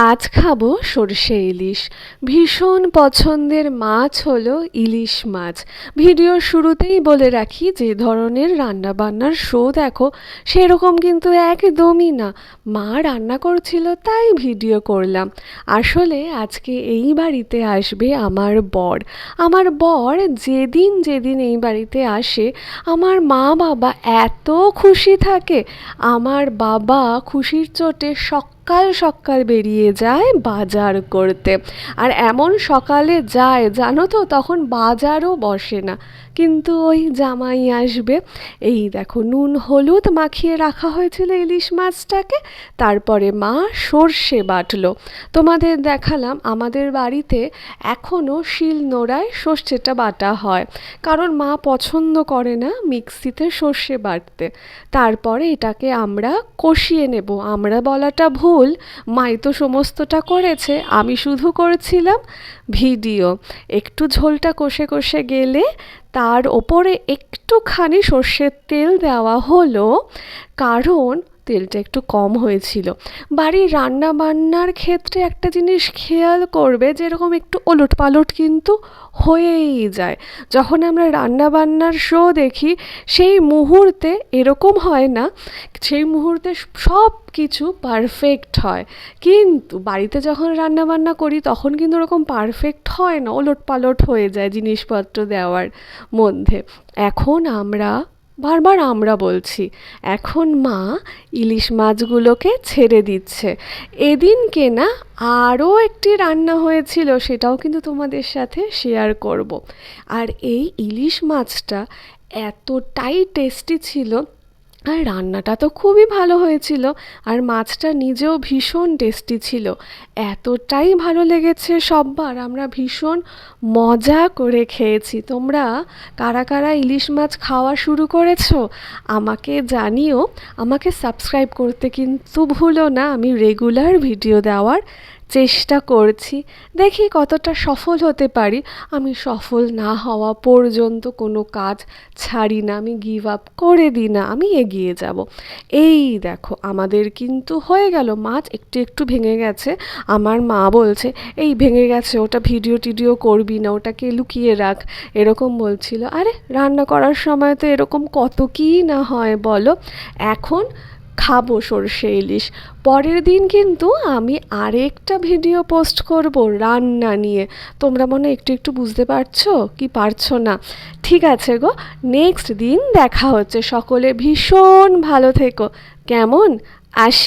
আজ খাবো সরষে ইলিশ। ভীষণ পছন্দের মাছ হলো ইলিশ মাছ। ভিডিওর শুরুতেই বলে রাখি, যে ধরনের রান্নাবান্নার শো দেখো সেরকম কিন্তু একদমই না। মা রান্না করছিল তাই ভিডিও করলাম। আসলে আজকে এই বাড়িতে আসবে আমার বর। আমার বর যেদিন যেদিন এই বাড়িতে আসে আমার মা বাবা এত খুশি থাকে। আমার বাবা খুশির চোটে সকাল সকাল বেরিয়ে যায় বাজার করতে। আর এমন সকালে যায় জানো তো, তখন বাজারও বসে না, কিন্তু ওই জামাই আসবে। এই দেখো, নুন হলুদ মাখিয়ে রাখা হয়েছিল ইলিশ মাছটাকে, তারপরে মা সর্ষে বাটলো। তোমাদের দেখালাম আমাদের বাড়িতে এখনও শিল নোড়ায় সর্ষেটা বাটা হয়, কারণ মা পছন্দ করে না মিক্সিতে সর্ষে বাটতে। তারপরে এটাকে আমরা কষিয়ে নেব। আমরা বলাটা ভুল, মাই তো সমস্তটা করেছে, আমি শুধু করেছিলাম ভিডিও। একটু ঝোলটা কষে কষে গেলে তার ওপরে একটুখানি সর্ষের তেল দেওয়া হলো, কারণ তেলটা একটু কম হয়েছিল। বাড়ির রান্না বান্নার ক্ষেত্রে একটা জিনিস খেয়াল করবে, যেরকম একটু ওলট পালট কিন্তু হয়েই যায়। যখন আমরা রান্না বান্নার শো দেখি সেই মুহূর্তে এরকম হয় না, সেই মুহূর্তে সব কিছু পারফেক্ট হয়, কিন্তু বাড়িতে যখন রান্না বান্না করি তখন কিন্তু ওরকম পারফেক্ট হয় না, ওলট পালট হয়ে যায় জিনিসপত্র দেওয়ার মধ্যে। এখন বারবার আমরা বলছি, এখন মা ইলিশ মাছগুলোকে ছেড়ে দিচ্ছে। এদিনকে না আরও একটি রান্না হয়েছিল, সেটাও কিন্তু তোমাদের সাথে শেয়ার করব। আর এই ইলিশ মাছটা এতটাই টেস্টি ছিল, আর রান্নাটা তো খুবই ভালো হয়েছিল, আর মাছটা নিজেও ভীষণ টেস্টি ছিল। এতটাই ভালো লেগেছে সববার, আমরা ভীষণ মজা করে খেয়েছি। তোমরা কারা কারা ইলিশ মাছ খাওয়া শুরু করেছো আমাকে জানিও। আমাকে সাবস্ক্রাইব করতে কিন্তু ভুলো না, আমি রেগুলার ভিডিও দেওয়ার চেষ্টা করছি, দেখি কতটা সফল হতে পারি। আমি সফল না হওয়া পর্যন্ত কোনো কাজ ছাড়ি না, আমি গিভ আপ করে দিই না, আমি এগিয়ে যাব। এই দেখো, আমাদের কিন্তু হয়ে গেল, মাছ একটু একটু ভেঙে গেছে। আমার মা বলছে, এই ভেঙে গেছে, ওটা ভিডিও টিডিও করবি না, ওটাকে লুকিয়ে রাখ, এরকম বলছিল। আরে রান্না করার সময় তো এরকম কত কী না হয় বলো। এখন খাবো সরষে ইলিশ। পরের দিন কিন্তু আমি আরেকটা ভিডিও পোস্ট করব রান্না নিয়ে। তোমরা মনে একটু একটু বুঝতে পারছো কি পারছো না? ঠিক আছে গো, নেক্সট দিন দেখা হচ্ছে। সকলে ভীষণ ভালো থেকো, কেমন? আসি।